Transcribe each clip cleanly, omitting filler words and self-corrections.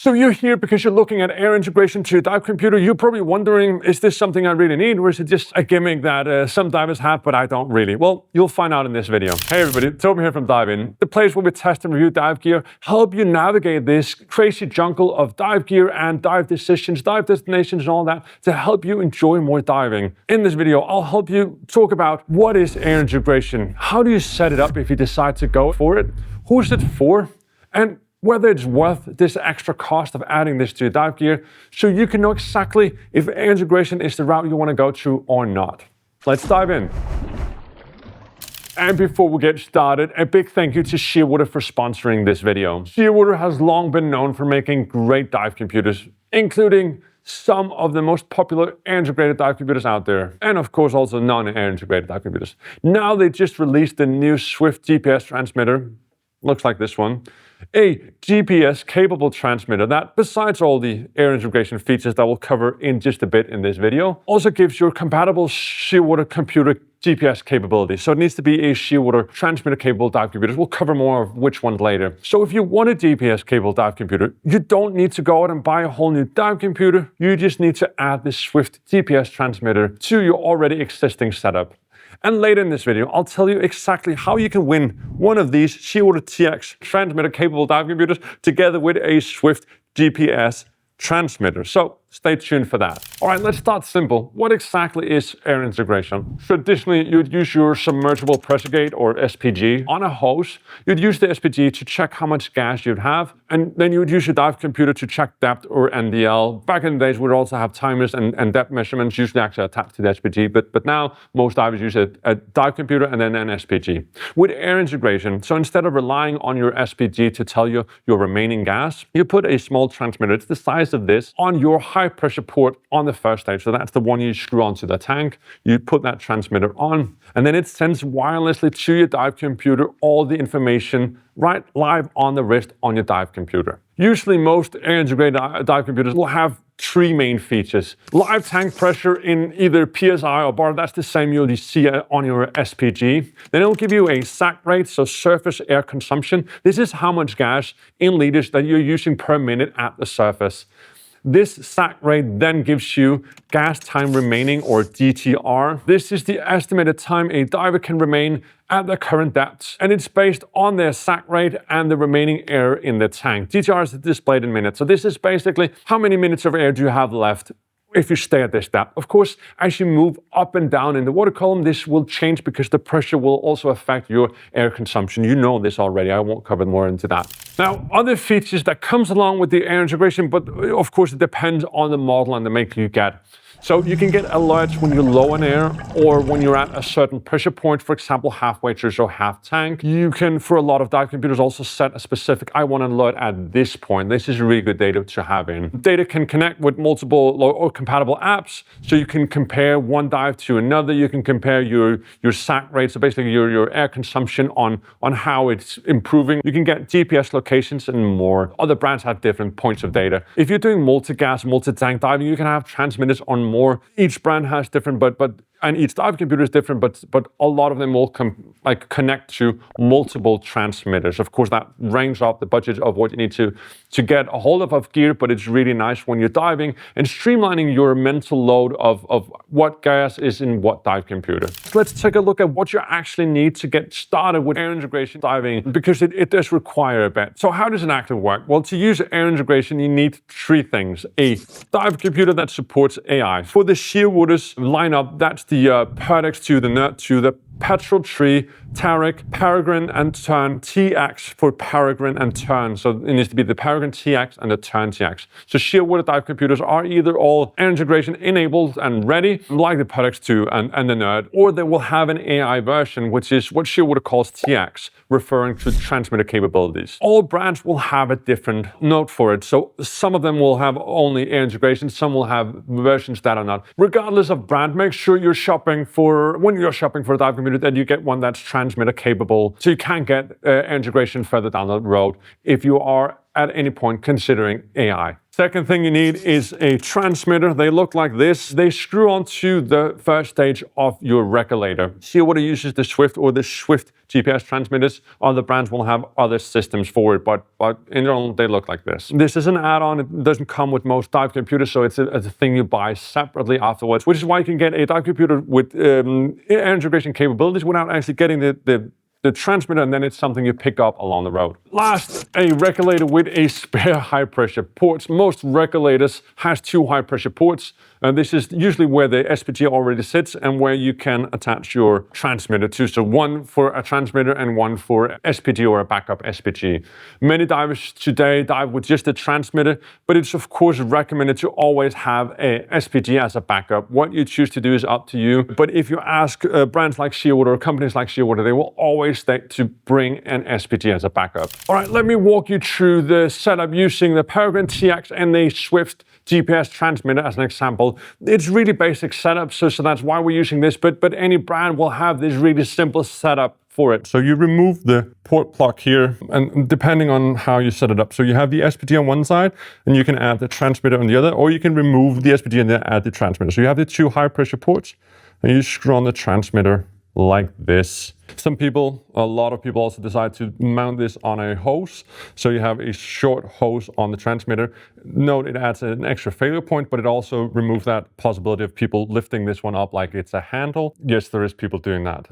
So you're here because you're looking at air integration to your dive computer. You're probably wondering, is this something I really need, or is it just a gimmick that some divers have, but I don't really? Well, you'll find out in this video. Hey everybody, Torben here from DIVEIN, the place where we test and review dive gear, help you navigate this crazy jungle of dive gear and dive decisions, dive destinations and all that to help you enjoy more diving. In this video, I'll help you talk about what is air integration, how do you set it up if you decide to go for it, who is it for, and whether it's worth this extra cost of adding this to your dive gear, so you can know exactly if air integration is the route you want to go to or not. Let's dive in. And before we get started, a big thank you to Shearwater for sponsoring this video. Shearwater has long been known for making great dive computers, including some of the most popular air-integrated dive computers out there, and of course also non-air integrated dive computers. Now they just released the new Swift GPS transmitter, looks like this one, a GPS-capable transmitter that, besides all the air integration features that we'll cover in just a bit in this video, also gives your compatible Shearwater computer GPS capability. So it needs to be a Shearwater transmitter-capable dive computer. We'll cover more of which ones later. So if you want a GPS-capable dive computer, you don't need to go out and buy a whole new dive computer. You just need to add this Swift GPS transmitter to your already existing setup. And later in this video, I'll tell you exactly how you can win one of these Shearwater TX transmitter-capable dive computers together with a Swift GPS transmitter. So stay tuned for that. All right, let's start simple. What exactly is air integration? Traditionally, you'd use your submersible pressure gauge, or SPG, on a hose. You'd use the SPG to check how much gas you'd have, and then you would use your dive computer to check depth or NDL. Back in the days, we'd also have timers and depth measurements, usually actually attached to the SPG, but now most divers use a dive computer and then an SPG. With air integration, so instead of relying on your SPG to tell you your remaining gas, you put a small transmitter, it's the size of this, on your high pressure port on the first stage. So that's the one you screw onto the tank. You put that transmitter on, and then it sends wirelessly to your dive computer all the information right live on the wrist on your dive computer. Usually most air integrated dive computers will have three main features. Live tank pressure in either PSI or bar, that's the same you'll see on your SPG. Then it'll give you a SAC rate, so surface air consumption. This is how much gas in liters that you're using per minute at the surface. This SAC rate then gives you gas time remaining, or DTR. This is the estimated time a diver can remain at their current depths, and it's based on their SAC rate and the remaining air in the tank. DTR is displayed in minutes. So this is basically how many minutes of air do you have left if you stay at this depth. Of course, as you move up and down in the water column, this will change because the pressure will also affect your air consumption. You know this already. I won't cover more into that. Now, other features that comes along with the air integration, but of course it depends on the model and the make you get. So you can get alerts when you're low in air or when you're at a certain pressure point, for example, halfway through, so half tank. You can, for a lot of dive computers, also set a specific, I want an alert at this point. This is really good data to have in. Data can connect with multiple or compatible apps, so you can compare one dive to another. You can compare your SAC rate, so basically your air consumption on how it's improving. You can get GPS locations and more. Other brands have different points of data. If you're doing multi-gas, multi-tank diving, you can have transmitters on more. Each brand has different, and each dive computer is different, but a lot of them will connect to multiple transmitters. Of course, that ranges up the budget of what you need to get a hold of gear, but it's really nice when you're diving and streamlining your mental load of what gas is in what dive computer. Let's take a look at what you actually need to get started with air integration diving, because it does require a bit. So how does it actually work? Well, to use air integration, you need three things. A dive computer that supports AI. For the Shearwater's lineup, that's the Perdex 2, the Nerd 2, the Petrel 3, Tarek, Peregrine and Tern TX for Peregrine and Tern. So it needs to be the Peregrine TX and the Tern TX. So Shearwater dive computers are either all air integration enabled and ready, like the Perdex 2 and the Nerd, or they will have an AI version, which is what Shearwater calls TX, referring to transmitter capabilities. All brands will have a different note for it. So some of them will have only air integration, some will have versions that are not. Regardless of brand, make sure when you're shopping for a dive computer that you get one that's transmitter capable, so you can get air integration further down the road if you are at any point considering AI. Second thing you need is a transmitter. They look like this. They screw onto the first stage of your regulator. Shearwater uses the Swift or the Swift GPS transmitters. Other brands will have other systems for it, but in general, they look like this. This is an add-on. It doesn't come with most dive computers, so it's a thing you buy separately afterwards, which is why you can get a dive computer with air integration capabilities without actually getting the transmitter, and then it's something you pick up along the road. Last, a regulator with a spare high pressure ports. Most regulators has 2 high pressure ports. This is usually where the SPG already sits and where you can attach your transmitter to. So one for a transmitter and one for SPG or a backup SPG. Many divers today dive with just a transmitter, but it's of course recommended to always have a SPG as a backup. What you choose to do is up to you. But if you ask brands like Shearwater or companies like Shearwater, they will always state to bring an SPG as a backup. All right, let me walk you through the setup using the Peregrine TX and the Swift GPS transmitter as an example. It's really basic setup, so that's why we're using this, but any brand will have this really simple setup for it. So you remove the port plug here, and depending on how you set it up. So you have the SPG on one side, and you can add the transmitter on the other, or you can remove the SPG and then add the transmitter. So you have the 2 high pressure ports, and you screw on the transmitter like this. Some people, a lot of people also decide to mount this on a hose. So you have a short hose on the transmitter. Note it adds an extra failure point, but it also removes that possibility of people lifting this one up like it's a handle. Yes, there is people doing that,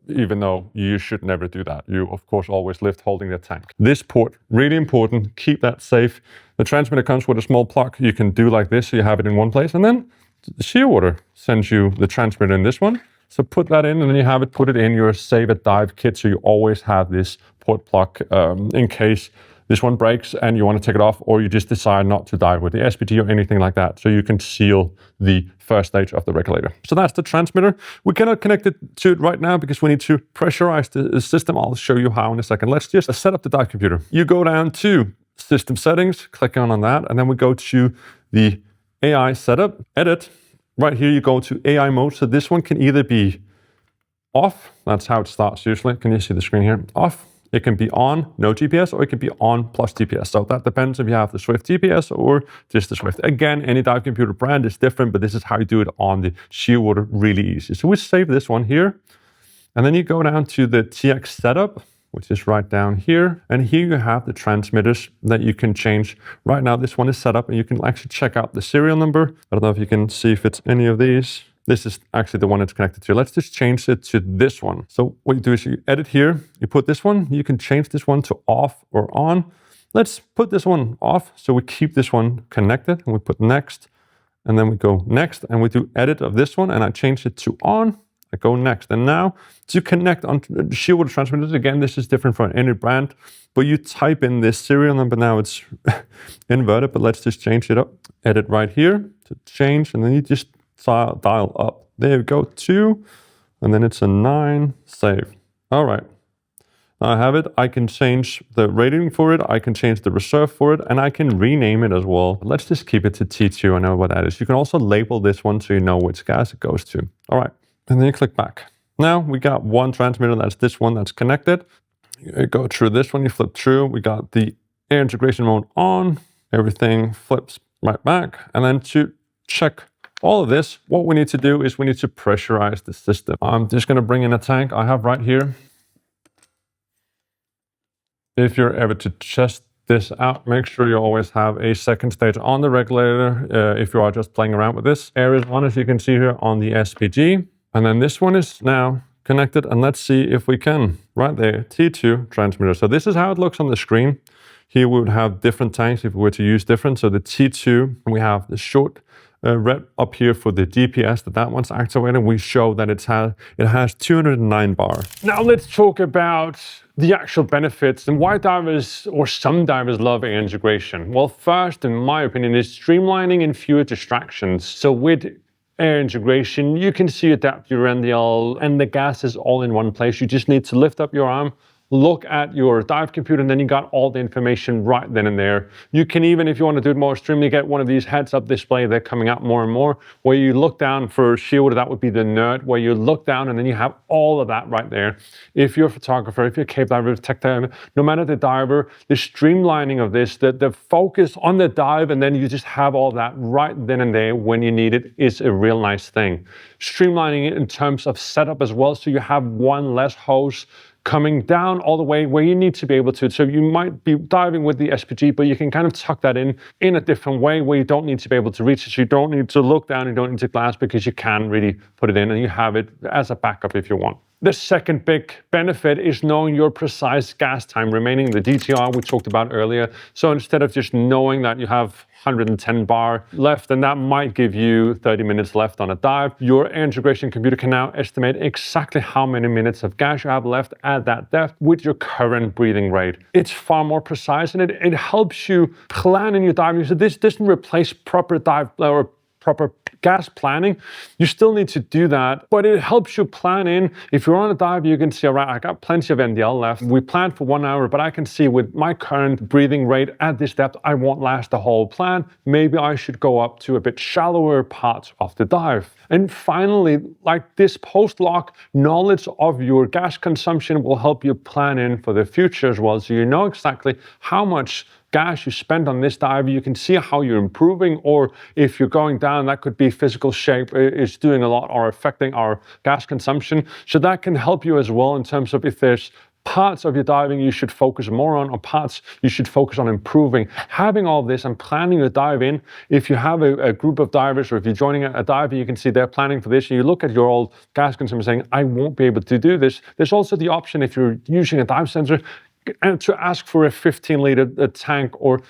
even though you should never do that. You, of course, always lift holding the tank. This port, really important, keep that safe. The transmitter comes with a small plug. You can do like this, so you have it in one place. And then Shearwater sends you the transmitter in this one. So put that in, and then you have it, put it in your Save at Dive kit, so you always have this port plug in case this one breaks and you want to take it off, or you just decide not to dive with the SPG or anything like that, so you can seal the first stage of the regulator. So that's the transmitter. We cannot connect it to it right now because we need to pressurize the system. I'll show you how in a second. Let's just set up the dive computer. You go down to System Settings, click on that, and then we go to the AI Setup, Edit. Right here, you go to AI mode. So this one can either be off. That's how it starts usually. Can you see the screen here? Off. It can be on, no GPS, or it can be on plus GPS. So that depends if you have the Swift GPS or just the Swift. Again, any dive computer brand is different, but this is how you do it on the Shearwater, really easy. So we save this one here. And then you go down to the TX setup, which is right down here. And here you have the transmitters that you can change. Right now, this one is set up and you can actually check out the serial number. I don't know if you can see if it's any of these. This is actually the one it's connected to. Let's just change it to this one. So what you do is you edit here, you put this one, you can change this one to off or on. Let's put this one off. So we keep this one connected and we put next, and then we go next and we do edit of this one and I change it to on. I go next. And now to connect on Shearwater transmitters, again, this is different from any brand, but you type in this serial number. Now it's inverted, but let's just change it up. Edit right here to change, and then you just dial up. There we go, 2, and then it's a 9, save. All right. Now I have it. I can change the rating for it. I can change the reserve for it, and I can rename it as well. But let's just keep it to T2. I know what that is. You can also label this one so you know which gas it goes to. All right. And then you click back. Now we got one transmitter, that's this one that's connected. You go through this one, you flip through. We got the air integration mode on. Everything flips right back. And then to check all of this, what we need to do is we need to pressurize the system. I'm just going to bring in a tank I have right here. If you're ever to test this out, make sure you always have a second stage on the regulator if you are just playing around with this. Air is on, as you can see here, on the SPG. And then this one is now connected, and let's see if we can, right there, T2 transmitter. So this is how it looks on the screen. Here we would have different tanks if we were to use different. So the T2, we have the short red up here for the DPS, that one's activated. We show that it has 209 bar. Now let's talk about the actual benefits and why divers or some divers love air integration. Well, first, in my opinion, is streamlining and fewer distractions. So with air integration, you can see your depth, your NDL, and the gas is all in one place. You just need to lift up your arm, look at your dive computer, and then you got all the information right then and there. You can even, if you want to do it more extremely, get one of these heads-up display. They're coming out more and more, where you look down. For Shearwater, that would be the nerd, where you look down and then you have all of that right there. If you're a photographer, if you're a cave diver, tech diver, no matter the diver, the streamlining of this, the focus on the dive, and then you just have all that right then and there when you need it, is a real nice thing. Streamlining it in terms of setup as well, so you have one less hose coming down all the way where you need to be able to. So you might be diving with the SPG, but you can kind of tuck that in a different way where you don't need to be able to reach it. So you don't need to look down, you don't need to glance, because you can really put it in and you have it as a backup if you want. The second big benefit is knowing your precise gas time remaining, the DTR we talked about earlier. So instead of just knowing that you have 110 bar left, and that might give you 30 minutes left on a dive, your air integration computer can now estimate exactly how many minutes of gas you have left at that depth with your current breathing rate. It's far more precise, and it helps you plan in your diving. So this doesn't replace proper dive or proper gas planning. You still need to do that, but it helps you plan in. If you're on a dive, you can see, all right, I got plenty of NDL left. We planned for 1 hour, but I can see with my current breathing rate at this depth, I won't last the whole plan. Maybe I should go up to a bit shallower parts of the dive. And finally, like this post-lock knowledge of your gas consumption will help you plan in for the future as well. So you know exactly how much gas you spend on this dive. You can see how you're improving, or if you're going down, that could be physical shape is doing a lot or affecting our gas consumption. So that can help you as well in terms of if there's parts of your diving you should focus more on, or parts you should focus on improving. Having all this and planning your dive in, if you have a group of divers, or if you're joining a diver, you can see they're planning for this, and you look at your old gas consumption saying, I won't be able to do this. There's also the option, if you're using a dive sensor, and to ask for a 15-liter tank, or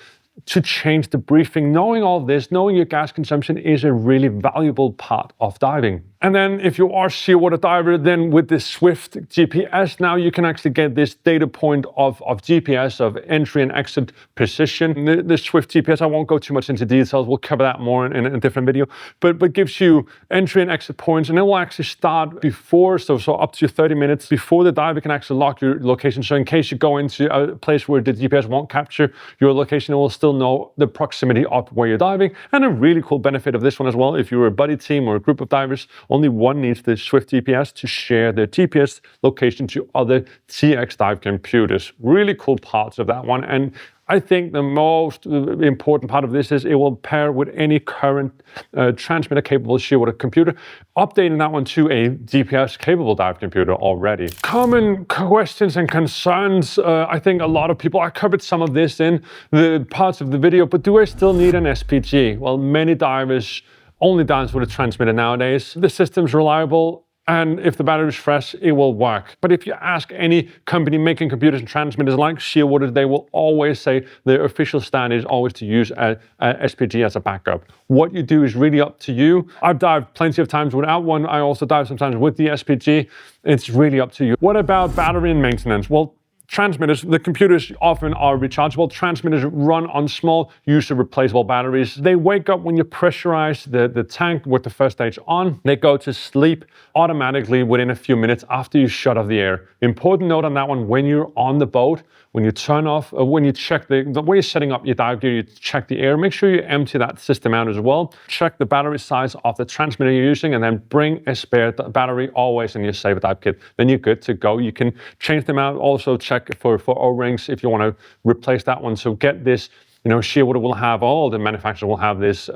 to change the briefing. Knowing all this, knowing your gas consumption, is a really valuable part of diving. And then if you are a Shearwater diver, then with this Swift GPS, now you can actually get this data point of GPS, of entry and exit position. The Swift GPS, I won't go too much into details. We'll cover that more in a different video, but gives you entry and exit points, and it will actually start before, so up to 30 minutes before the dive, it can actually lock your location. So in case you go into a place where the GPS won't capture your location, it will still know the proximity of where you're diving. And a really cool benefit of this one as well, if you're a buddy team or a group of divers, only one needs the Swift GPS to share their GPS location to other TX dive computers. Really cool parts of that one. And I think the most important part of this is it will pair with any current transmitter-capable Shearwater computer, updating that one to a GPS-capable dive computer already. Common questions and concerns. I think a lot of people, I covered some of this in the parts of the video, but do I still need an SPG? Well, many divers only dives with a transmitter nowadays. The system's reliable, and if the battery is fresh, it will work. But if you ask any company making computers and transmitters like Shearwater, they will always say their official stand is always to use a SPG as a backup. What you do is really up to you. I've dived plenty of times without one. I also dive sometimes with the SPG. It's really up to you. What about battery and maintenance? Well, transmitters, the computers often are rechargeable. Transmitters run on small user replaceable batteries. They wake up when you pressurize the tank with the first stage on. They go to sleep automatically within a few minutes after you shut off the air. Important note on that one, when you're on the boat, when you turn off, when you check when you're setting up your dive gear, you check the air, make sure you empty that system out as well. Check the battery size of the transmitter you're using, and then bring a spare battery always in your safe dive kit. Then you're good to go. You can change them out. Also check for O-rings if you want to replace that one. So get this. You know, Shearwater will have, all the manufacturers will have this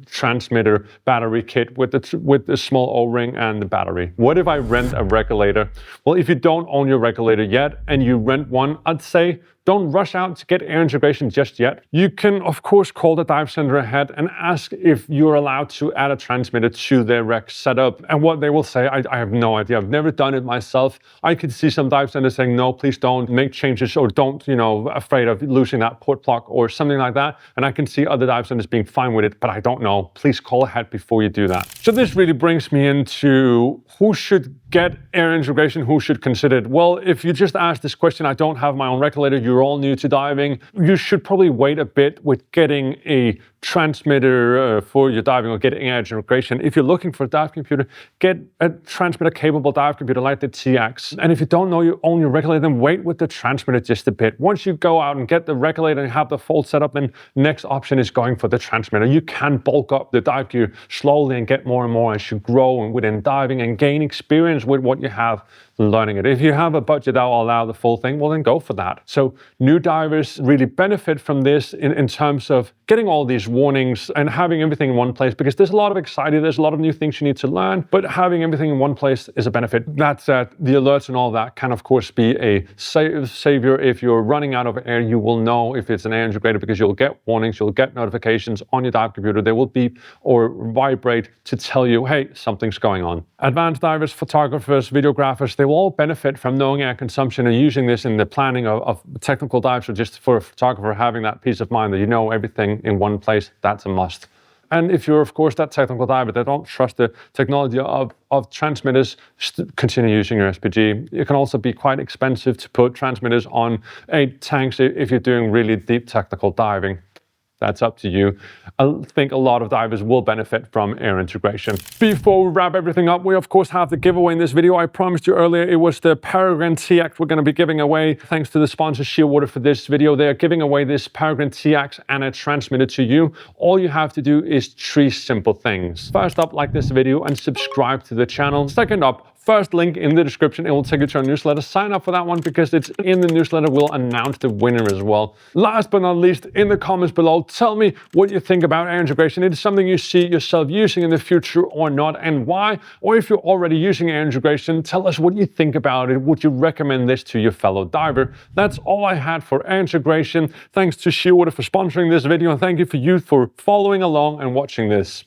transmitter battery kit with the small O-ring and the battery. What if I rent a regulator? Well, if you don't own your regulator yet and you rent one, I'd say don't rush out to get air integration just yet. You can, of course, call the dive center ahead and ask if you're allowed to add a transmitter to their rec setup. And what they will say, I have no idea. I've never done it myself. I could see some dive centers saying, no, please don't make changes, or don't, afraid of losing that port plug or something like that. And I can see other dive centers being fine with it, but I don't know. Please call ahead before you do that. So this really brings me into who should get air integration, who should consider it? Well, if you just asked this question, I don't have my own regulator, you're all new to diving, you should probably wait a bit with getting a transmitter for your diving or getting air integration. If you're looking for a dive computer, get a transmitter capable dive computer like the TX. And if you don't know you own your regulator, then wait with the transmitter just a bit. Once you go out and get the regulator and have the full setup, then next option is going for the transmitter. You can bulk up the dive gear slowly and get more and more as you grow within diving and gain experience with what you have learning it. If you have a budget that will allow the full thing, well then go for that. So new divers really benefit from this in terms of getting all these warnings and having everything in one place, because there's a lot of exciting, there's a lot of new things you need to learn, but having everything in one place is a benefit. That said, the alerts and all that can of course be a savior. If you're running out of air, you will know if it's an air integrator because you'll get warnings, you'll get notifications on your dive computer. They will beep or vibrate to tell you, hey, something's going on. Advanced divers, photographers, videographers, they will all benefit from knowing air consumption and using this in the planning of technical dives, or just for a photographer, having that peace of mind that you know everything in one place. That's a must. And if you're, of course, that technical diver that don't trust the technology of transmitters, continue using your SPG. It can also be quite expensive to put transmitters on tanks if you're doing really deep technical diving. That's up to you. I think a lot of divers will benefit from air integration. Before we wrap everything up, we of course have the giveaway in this video. I promised you earlier it was the Peregrine TX we're going to be giving away. Thanks to the sponsor Shearwater for this video. They are giving away this Peregrine TX and a transmitter to you. All you have to do is 3 simple things. First up, like this video and subscribe to the channel. Second up, first link in the description, it will take you to our newsletter. Sign up for that one because it's in the newsletter. We'll announce the winner as well. Last but not least, in the comments below, tell me what you think about air integration. It is something you see yourself using in the future or not, and why. Or if you're already using air integration, tell us what you think about it. Would you recommend this to your fellow diver? That's all I had for air integration. Thanks to Shearwater for sponsoring this video, and thank you for following along and watching this.